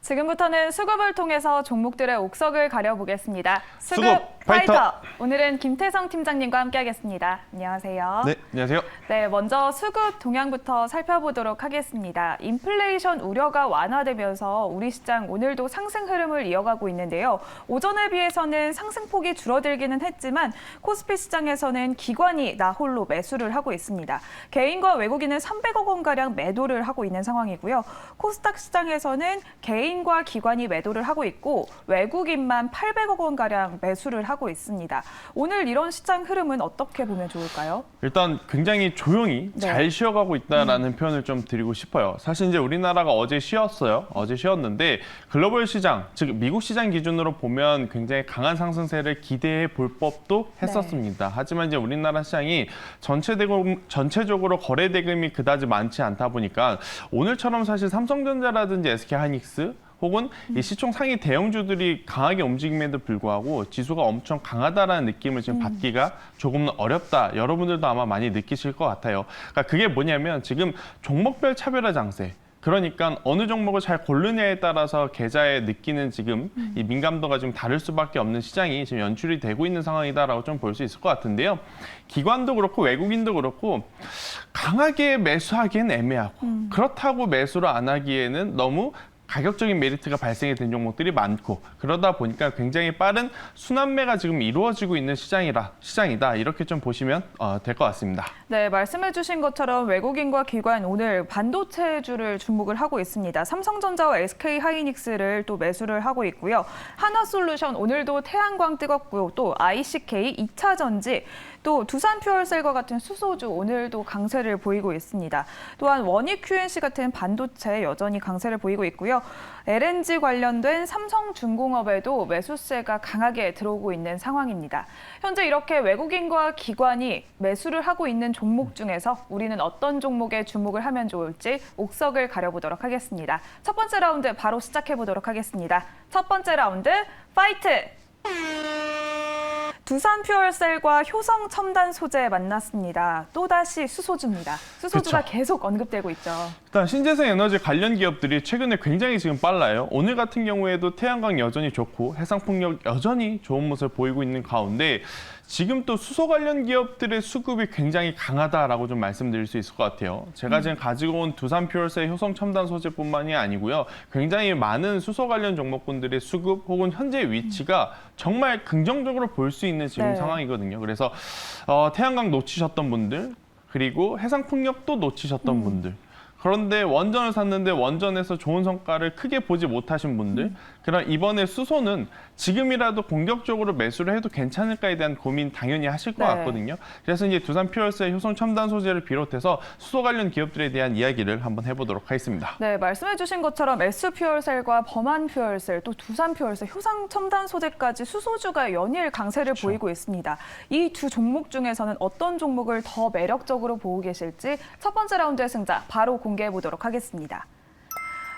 지금부터는 수급을 통해서 종목들의 옥석을 가려보겠습니다. 수급 파이터! 파이터! 오늘은 김태성 팀장님과 함께하겠습니다. 안녕하세요. 네, 안녕하세요. 네, 먼저 수급 동향부터 살펴보도록 하겠습니다. 인플레이션 우려가 완화되면서 우리 시장 오늘도 상승 흐름을 이어가고 있는데요. 오전에 비해서는 상승폭이 줄어들기는 했지만 코스피 시장에서는 기관이 나홀로 매수를 하고 있습니다. 개인과 외국인은 300억 원가량 매도를 하고 있는 상황이고요. 코스닥 시장에서는 개인과 기관이 매도를 하고 있고 외국인만 800억 원가량 매수를 하고 있습니다. 오늘 이런 시장 흐름은 어떻게 보면 좋을까요? 일단 굉장히 조용히 잘 쉬어가고 있다라는 표현을 좀 드리고 싶어요. 사실 이제 우리나라가 어제 쉬었어요. 어제 쉬었는데 글로벌 시장, 즉 미국 시장 기준으로 보면 굉장히 강한 상승세를 기대해 볼 법도 했었습니다. 하지만 이제 우리나라 시장이 전체적으로 거래 대금이 그다지 많지 않다 보니까 오늘처럼 사실 삼성전자라든지 SK하이닉스 혹은 이 시총 상위 대형주들이 강하게 움직임에도 불구하고 지수가 엄청 강하다라는 느낌을 지금 받기가 조금 어렵다. 여러분들도 아마 많이 느끼실 것 같아요. 그러니까 그게 뭐냐면 지금 종목별 차별화 장세. 그러니까 어느 종목을 잘 고르냐에 따라서 계좌에 느끼는 지금 이 민감도가 좀 다를 수밖에 없는 시장이 지금 연출이 되고 있는 상황이다라고 좀 볼 수 있을 것 같은데요. 기관도 그렇고 외국인도 그렇고 강하게 매수하기엔 애매하고 그렇다고 매수를 안 하기에는 너무 가격적인 메리트가 발생이 된 종목들이 많고 그러다 보니까 굉장히 빠른 순환매가 지금 이루어지고 있는 시장이다. 이렇게 좀 보시면 될 것 같습니다. 네, 말씀해 주신 것처럼 외국인과 기관 오늘 반도체주를 주목을 하고 있습니다. 삼성전자와 SK하이닉스를 또 매수를 하고 있고요. 하나솔루션 오늘도 태양광 뜨겁고요. 또 ICK, 2차전지, 또 두산퓨얼셀과 같은 수소주 오늘도 강세를 보이고 있습니다. 또한 원익 QNC 같은 반도체 여전히 강세를 보이고 있고요. LNG 관련된 삼성중공업에도 매수세가 강하게 들어오고 있는 상황입니다. 현재 이렇게 외국인과 기관이 매수를 하고 있는 종목 중에서 우리는 어떤 종목에 주목을 하면 좋을지 옥석을 가려보도록 하겠습니다. 첫 번째 라운드 바로 시작해 보도록 하겠습니다. 첫 번째 라운드 파이트! 두산퓨얼셀과 효성첨단소재 만났습니다. 또다시 수소주입니다. 수소주가 그쵸. 계속 언급되고 있죠. 일단 신재생에너지 관련 기업들이 최근에 굉장히 지금 빨라요. 오늘 같은 경우에도 태양광 여전히 좋고 해상풍력 여전히 좋은 모습을 보이고 있는 가운데 지금 또 수소 관련 기업들의 수급이 굉장히 강하다라고 좀 말씀드릴 수 있을 것 같아요. 제가 지금 가지고 온 두산퓨얼셀 효성첨단 소재뿐만이 아니고요. 굉장히 많은 수소 관련 종목군들의 수급 혹은 현재 위치가 정말 긍정적으로 볼 수 있는 지금 상황이거든요. 그래서 태양광 놓치셨던 분들 그리고 해상풍력도 놓치셨던 분들 그런데 원전을 샀는데 원전에서 좋은 성과를 크게 보지 못하신 분들 그럼 이번에 수소는 지금이라도 공격적으로 매수를 해도 괜찮을까에 대한 고민 당연히 하실 것 같거든요. 그래서 이제 두산퓨얼셀 효성첨단 소재를 비롯해서 수소 관련 기업들에 대한 이야기를 한번 해보도록 하겠습니다. 네, 말씀해 주신 것처럼 S퓨얼셀과 범한퓨얼셀, 또 두산퓨얼셀, 효성첨단 소재까지 수소주가 연일 강세를 보이고 있습니다. 이 두 종목 중에서는 어떤 종목을 더 매력적으로 보고 계실지 첫 번째 라운드의 승자 바로 공개해 보도록 하겠습니다.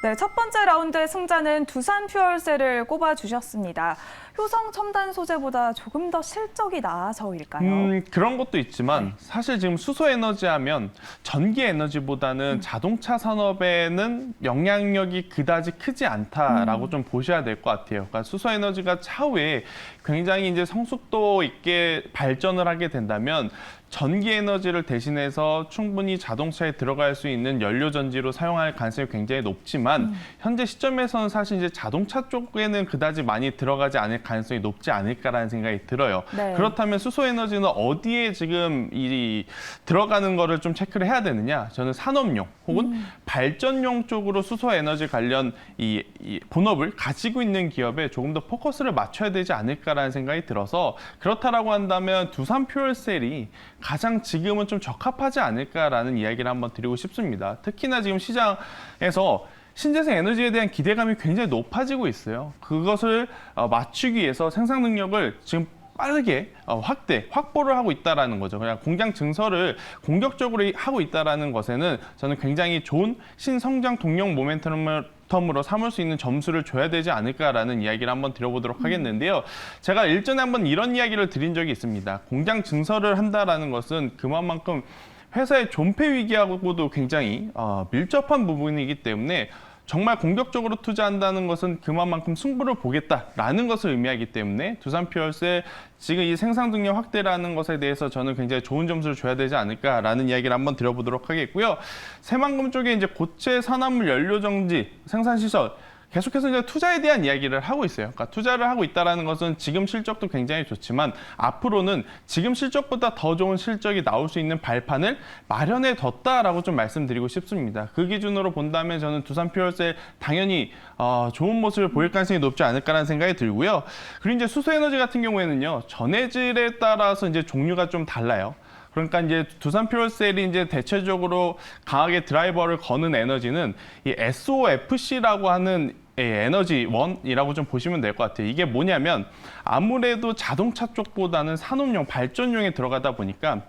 네, 첫 번째 라운드의 승자는 두산퓨얼셀을 꼽아주셨습니다. 효성 첨단 소재보다 조금 더 실적이 나아서일까요? 그런 것도 있지만 사실 지금 수소에너지 하면 전기에너지보다는 자동차 산업에는 영향력이 그다지 크지 않다라고 좀 보셔야 될 것 같아요. 그러니까 수소에너지가 차후에 굉장히 이제 성숙도 있게 발전을 하게 된다면 전기에너지를 대신해서 충분히 자동차에 들어갈 수 있는 연료전지로 사용할 가능성이 굉장히 높지만 현재 시점에서는 사실 이제 자동차 쪽에는 그다지 많이 들어가지 않을 가능성이 높지 않을까라는 생각이 들어요. 네. 그렇다면 수소에너지는 어디에 지금 이 들어가는 거를 좀 체크를 해야 되느냐? 저는 산업용 혹은 발전용 쪽으로 수소에너지 관련 이 본업을 가지고 있는 기업에 조금 더 포커스를 맞춰야 되지 않을까라는 생각이 들어서 그렇다라고 한다면 두산퓨얼셀이 가장 지금은 좀 적합하지 않을까라는 이야기를 한번 드리고 싶습니다. 특히나 지금 시장에서 신재생 에너지에 대한 기대감이 굉장히 높아지고 있어요. 그것을 맞추기 위해서 생산 능력을 지금 빠르게 확보를 하고 있다는 거죠. 그냥 공장 증설을 공격적으로 하고 있다는 것에는 저는 굉장히 좋은 신성장 동력 모멘텀으로 삼을 수 있는 점수를 줘야 되지 않을까라는 이야기를 한번 드려보도록 하겠는데요. 제가 일전에 한번 이런 이야기를 드린 적이 있습니다. 공장 증설을 한다라는 것은 그만큼 회사의 존폐 위기하고도 굉장히 밀접한 부분이기 때문에 정말 공격적으로 투자한다는 것은 그만큼 승부를 보겠다라는 것을 의미하기 때문에 두산 퓨어스의 지금 이 생산 능력 확대라는 것에 대해서 저는 굉장히 좋은 점수를 줘야 되지 않을까라는 이야기를 한번 드려보도록 하겠고요. 새만금 쪽에 이제 고체 산화물 연료 정지 생산 시설 계속해서 이제 투자에 대한 이야기를 하고 있어요. 그러니까 투자를 하고 있다는 것은 지금 실적도 굉장히 좋지만 앞으로는 지금 실적보다 더 좋은 실적이 나올 수 있는 발판을 마련해 뒀다라고 좀 말씀드리고 싶습니다. 그 기준으로 본다면 저는 두산 퓨어스에 당연히 좋은 모습을 보일 가능성이 높지 않을까라는 생각이 들고요. 그리고 이제 수소에너지 같은 경우에는요, 전해질에 따라서 이제 종류가 좀 달라요. 그러니까 이제 두산 퓨어셀이 이제 대체적으로 강하게 드라이버를 거는 에너지는 이 SOFC라고 하는 에너지원이라고 좀 보시면 될 것 같아요. 이게 뭐냐면 아무래도 자동차 쪽보다는 산업용, 발전용에 들어가다 보니까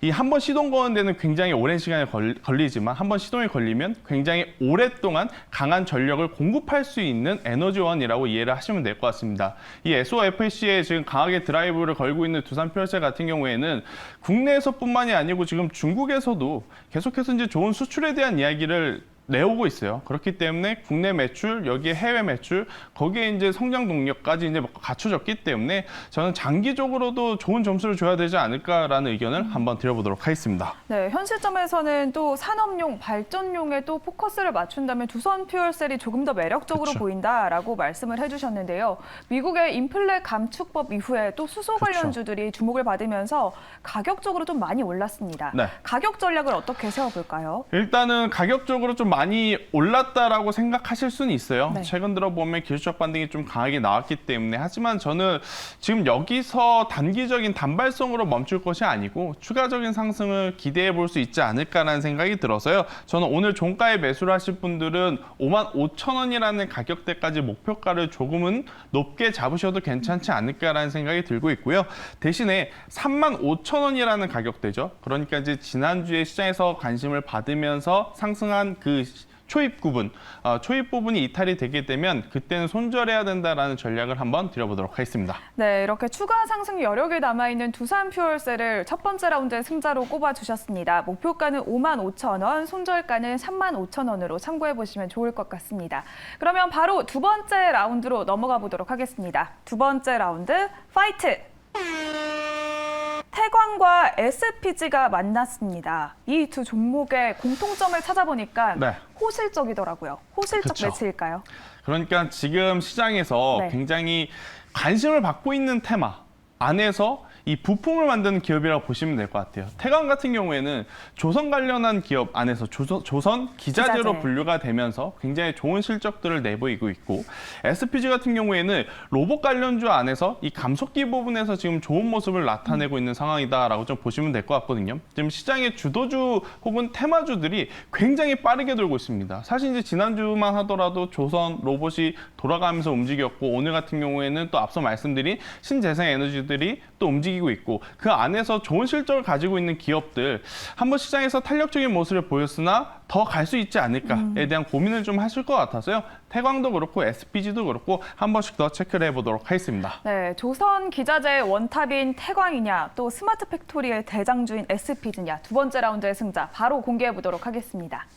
이 한 번 시동 거는 데는 굉장히 오랜 시간이 걸리지만 한 번 시동이 걸리면 굉장히 오랫동안 강한 전력을 공급할 수 있는 에너지원이라고 이해를 하시면 될 것 같습니다. 이 SOFC에 지금 강하게 드라이브를 걸고 있는 두산 퓨어셀 같은 경우에는 국내에서뿐만이 아니고 지금 중국에서도 계속해서 이제 좋은 수출에 대한 이야기를 내오고 있어요. 그렇기 때문에 국내 매출, 여기에 해외 매출, 거기에 이제 성장 동력까지 이제 갖춰졌기 때문에 저는 장기적으로도 좋은 점수를 줘야 되지 않을까라는 의견을 한번 드려보도록 하겠습니다. 네, 현 시점에서는 또 산업용, 발전용에 또 포커스를 맞춘다면 두산 퓨어셀이 조금 더 매력적으로 그쵸. 보인다라고 말씀을 해주셨는데요. 미국의 인플레 감축법 이후에 또 수소 관련주들이 주목을 받으면서 가격적으로 좀 많이 올랐습니다. 네. 가격 전략을 어떻게 세워볼까요? 일단은 가격적으로 좀 많이 올랐다라고 생각하실 수는 있어요. 네. 최근 들어 보면 기술적 반등이 좀 강하게 나왔기 때문에 하지만 저는 지금 여기서 단기적인 단발성으로 멈출 것이 아니고 추가적인 상승을 기대해 볼 수 있지 않을까라는 생각이 들어서요. 저는 오늘 종가에 매수를 하실 분들은 55,000원이라는 가격대까지 목표가를 조금은 높게 잡으셔도 괜찮지 않을까라는 생각이 들고 있고요. 대신에 35,000원이라는 가격대죠. 그러니까 이제 지난주에 시장에서 관심을 받으면서 상승한 그 초입 부분이 이탈이 되게 되면 그때는 손절해야 된다라는 전략을 한번 드려보도록 하겠습니다. 네, 이렇게 추가 상승 여력이 남아있는 두산 퓨어셀을 첫 번째 라운드의 승자로 꼽아주셨습니다. 목표가는 55,000원, 손절가는 35,000원으로 참고해 보시면 좋을 것 같습니다. 그러면 바로 두 번째 라운드로 넘어가 보도록 하겠습니다. 두 번째 라운드, 파이트! 태광과 SPG가 만났습니다. 이 두 종목의 공통점을 찾아보니까 네. 호실적이더라고요. 호실적 그쵸. 매치일까요? 그러니까 지금 시장에서 네. 굉장히 관심을 받고 있는 테마 안에서 이 부품을 만드는 기업이라고 보시면 될 것 같아요. 태광 같은 경우에는 조선 관련한 기업 안에서 조선 기자재로 기자재. 분류가 되면서 굉장히 좋은 실적들을 내보이고 있고 SPG 같은 경우에는 로봇 관련주 안에서 이 감속기 부분에서 지금 좋은 모습을 나타내고 있는 상황이다라고 좀 보시면 될 것 같거든요. 지금 시장의 주도주 혹은 테마주들이 굉장히 빠르게 돌고 있습니다. 사실 이제 지난주만 하더라도 조선 로봇이 돌아가면서 움직였고 오늘 같은 경우에는 또 앞서 말씀드린 신재생 에너지들이 또 움직이고 있고 그 안에서 좋은 실적을 가지고 있는 기업들 한번 시장에서 탄력적인 모습을 보였으나 더 갈 수 있지 않을까에 대한 고민을 좀 하실 것 같아서요. 태광도 그렇고 SPG도 그렇고 한 번씩 더 체크를 해보도록 하겠습니다. 네, 조선 기자재의 원탑인 태광이냐 또 스마트 팩토리의 대장주인 SPG냐 두 번째 라운드의 승자 바로 공개해 보도록 하겠습니다.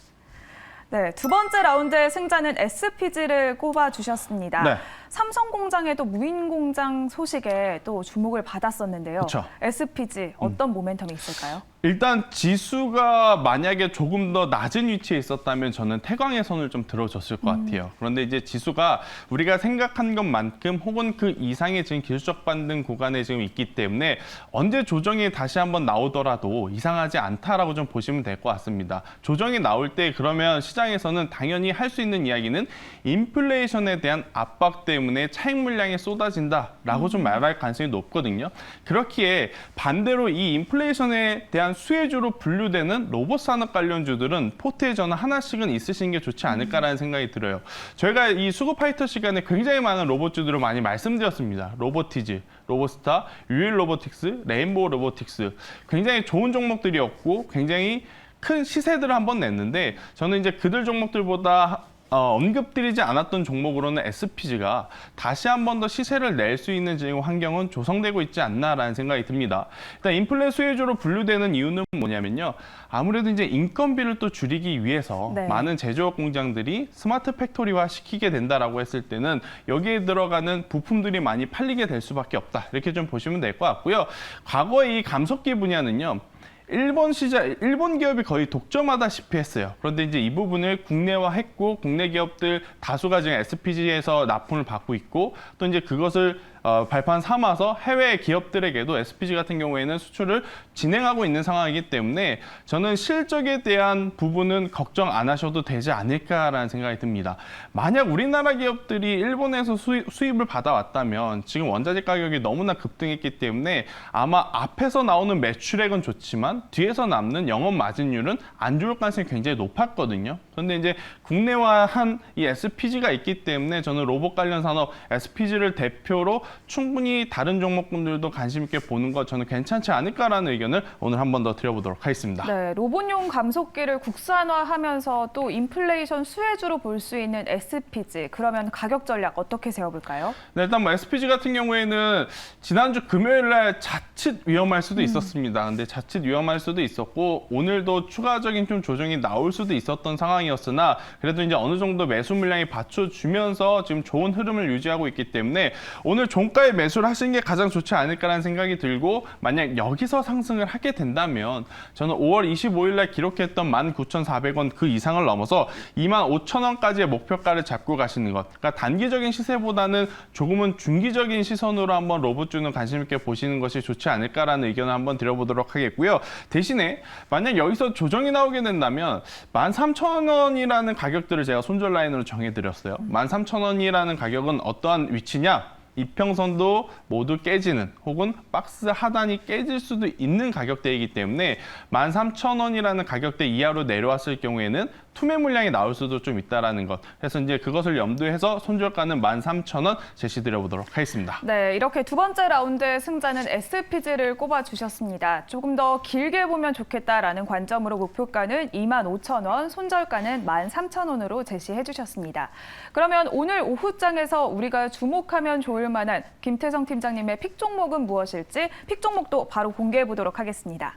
네, 두 번째 라운드의 승자는 SPG를 꼽아주셨습니다. 네. 삼성 공장에도 무인 공장 소식에 또 주목을 받았었는데요. 그쵸. SPG 어떤 모멘텀이 있을까요? 일단 지수가 만약에 조금 더 낮은 위치에 있었다면 저는 태광의 손을 좀 들어줬을 것 같아요. 그런데 이제 지수가 우리가 생각한 것만큼 혹은 그 이상의 지금 기술적 반등 구간에 지금 있기 때문에 언제 조정이 다시 한번 나오더라도 이상하지 않다라고 좀 보시면 될 것 같습니다. 조정이 나올 때 그러면 시장에서는 당연히 할 수 있는 이야기는 인플레이션에 대한 압박 때문에 차익 물량이 쏟아진다라고 좀 말할 가능성이 높거든요. 그렇기에 반대로 이 인플레이션에 대한 수혜주로 분류되는 로봇 산업 관련주들은 포트에 저는 하나씩은 있으신 게 좋지 않을까라는 생각이 들어요. 저희가 이 수급 파이터 시간에 굉장히 많은 로봇주들을 많이 말씀드렸습니다. 로보티즈, 로보스타, 유일 로보틱스, 레인보우 로보틱스 굉장히 좋은 종목들이었고 굉장히 큰 시세들을 한번 냈는데 저는 이제 그들 종목들보다 언급드리지 않았던 종목으로는 SPG가 다시 한 번 더 시세를 낼 수 있는 지금 환경은 조성되고 있지 않나라는 생각이 듭니다. 일단 인플레 수혜주로 분류되는 이유는 뭐냐면요. 아무래도 이제 인건비를 또 줄이기 위해서 네. 많은 제조업 공장들이 스마트 팩토리화 시키게 된다라고 했을 때는 여기에 들어가는 부품들이 많이 팔리게 될 수밖에 없다. 이렇게 좀 보시면 될 것 같고요. 과거에 이 감속기 분야는요. 일본 기업이 거의 독점하다시피 했어요. 그런데 이제 이 부분을 국내화했고 국내 기업들 다수가 지금 SPG에서 납품을 받고 있고 또 이제 그것을 발판 삼아서 해외 기업들에게도 SPG 같은 경우에는 수출을 진행하고 있는 상황이기 때문에 저는 실적에 대한 부분은 걱정 안 하셔도 되지 않을까라는 생각이 듭니다. 만약 우리나라 기업들이 일본에서 수입을 받아왔다면 지금 원자재 가격이 너무나 급등했기 때문에 아마 앞에서 나오는 매출액은 좋지만 뒤에서 남는 영업 마진율은 안 좋을 가능성이 굉장히 높았거든요. 그런데 이제 국내화한 이 SPG가 있기 때문에 저는 로봇 관련 산업 SPG를 대표로 충분히 다른 종목군들도 관심 있게 보는 것 저는 괜찮지 않을까라는 의견을 오늘 한 번 더 드려보도록 하겠습니다. 네, 로봇용 감속기를 국산화하면서 또 인플레이션 수혜주로 볼 수 있는 SPG, 그러면 가격 전략 어떻게 세워볼까요? 네, 일단 뭐 SPG 같은 경우에는 지난주 금요일 날 자칫 위험할 수도 있었습니다. 근데 자칫 위험할 수도 있었고 오늘도 추가적인 좀 조정이 나올 수도 있었던 상황이었으나 그래도 이제 어느 정도 매수 물량이 받쳐주면서 지금 좋은 흐름을 유지하고 있기 때문에 오늘 종가에 매수를 하시는 게 가장 좋지 않을까라는 생각이 들고 만약 여기서 상승을 하게 된다면 저는 5월 25일 날 기록했던 19,400원 그 이상을 넘어서 25,000원까지의 목표가를 잡고 가시는 것. 그러니까 단기적인 시세보다는 조금은 중기적인 시선으로 한번 로봇주는 관심 있게 보시는 것이 좋지 않을까라는 의견을 한번 드려보도록 하겠고요. 대신에 만약 여기서 조정이 나오게 된다면 13,000원이라는 가격들을 제가 손절 라인으로 정해드렸어요. 13,000원이라는 가격은 어떠한 위치냐? 이평선도 모두 깨지는 혹은 박스 하단이 깨질 수도 있는 가격대이기 때문에 13,000원이라는 가격대 이하로 내려왔을 경우에는 투매 물량이 나올 수도 좀 있다라는 것. 그래서 이제 그것을 염두해서 손절가는 13,000원 제시드려보도록 하겠습니다. 네, 이렇게 두 번째 라운드의 승자는 SPG를 꼽아주셨습니다. 조금 더 길게 보면 좋겠다라는 관점으로 목표가는 25,000원, 손절가는 13,000원으로 제시해 주셨습니다. 그러면 오늘 오후장에서 우리가 주목하면 좋을 만한 김태성 팀장님의 픽 종목은 무엇일지 픽 종목도 바로 공개해 보도록 하겠습니다.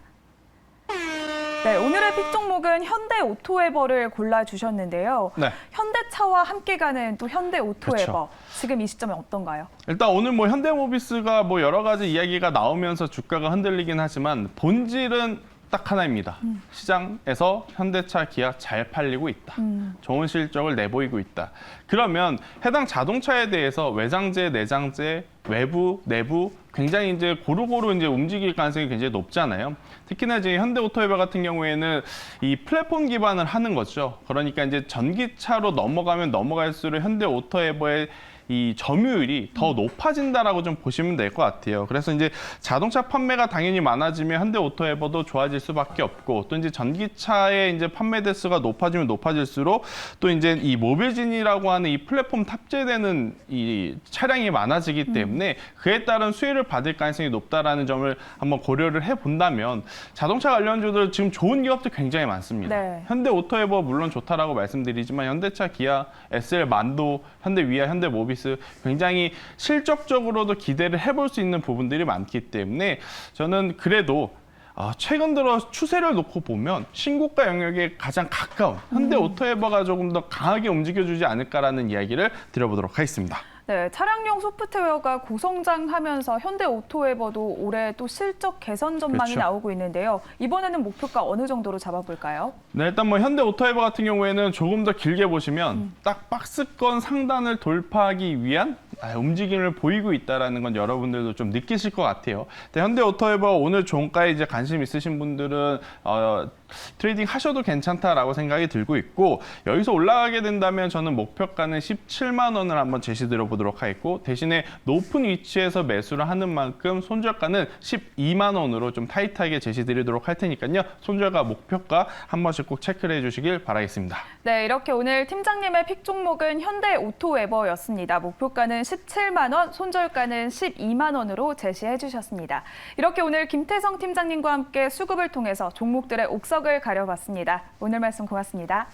네, 오늘의 픽 종목은 현대오토에버를 골라주셨는데요. 네. 현대차와 함께 가는 또 현대오토에버, 그렇죠. 지금 이 시점에 어떤가요? 일단 오늘 뭐 현대모비스가 뭐 여러 가지 이야기가 나오면서 주가가 흔들리긴 하지만 본질은 딱 하나입니다. 시장에서 현대차, 기아 잘 팔리고 있다. 좋은 실적을 내보이고 있다. 그러면 해당 자동차에 대해서 외장재, 내장재, 외부, 내부 굉장히 이제 고루고루 이제 움직일 가능성이 굉장히 높잖아요. 특히나 이제 현대오토에버 같은 경우에는 이 플랫폼 기반을 하는 거죠. 그러니까 이제 전기차로 넘어가면 넘어갈수록 현대오토에버의 이 점유율이 더 높아진다라고 좀 보시면 될 것 같아요. 그래서 이제 자동차 판매가 당연히 많아지면 현대오토에버도 좋아질 수밖에 없고 또 이제 전기차의 이제 판매 대수가 높아지면 높아질수록 또 이제 이 모빌진이라고 하는 이 플랫폼 탑재되는 이 차량이 많아지기 때문에 그에 따른 수혜를 받을 가능성이 높다라는 점을 한번 고려를 해본다면 자동차 관련주들 지금 좋은 기업들 굉장히 많습니다. 네. 현대오토에버 물론 좋다라고 말씀드리지만 현대차, 기아, SL, 만도, 현대위아, 현대모비스 굉장히 실적적으로도 기대를 해볼 수 있는 부분들이 많기 때문에 저는 그래도 최근 들어 추세를 놓고 보면 신고가 영역에 가장 가까운 현대오토에버가 조금 더 강하게 움직여주지 않을까라는 이야기를 드려보도록 하겠습니다. 네, 차량용 소프트웨어가 고성장하면서 현대오토에버도 올해 또 실적 개선 전망이 그렇죠. 나오고 있는데요. 이번에는 목표가 어느 정도로 잡아볼까요? 네, 일단 뭐 현대오토에버 같은 경우에는 조금 더 길게 보시면 딱 박스권 상단을 돌파하기 위한 움직임을 보이고 있다는 건 여러분들도 좀 느끼실 것 같아요. 현대오토에버 오늘 종가에 이제 관심 있으신 분들은 트레이딩 하셔도 괜찮다라고 생각이 들고 있고 여기서 올라가게 된다면 저는 목표가는 17만 원을 한번 제시드려 보도록 하겠고 대신에 높은 위치에서 매수를 하는 만큼 손절가는 12만 원으로 좀 타이트하게 제시드리도록 할 테니까요. 손절가, 목표가 한 번씩 꼭 체크를 해주시길 바라겠습니다. 네, 이렇게 오늘 팀장님의 픽 종목은 현대오토에버였습니다. 목표가는 17만 원, 손절가는 12만 원으로 제시해 주셨습니다. 이렇게 오늘 김태성 팀장님과 함께 수급을 통해서 종목들의 옥석을 가려봤습니다. 오늘 말씀 고맙습니다.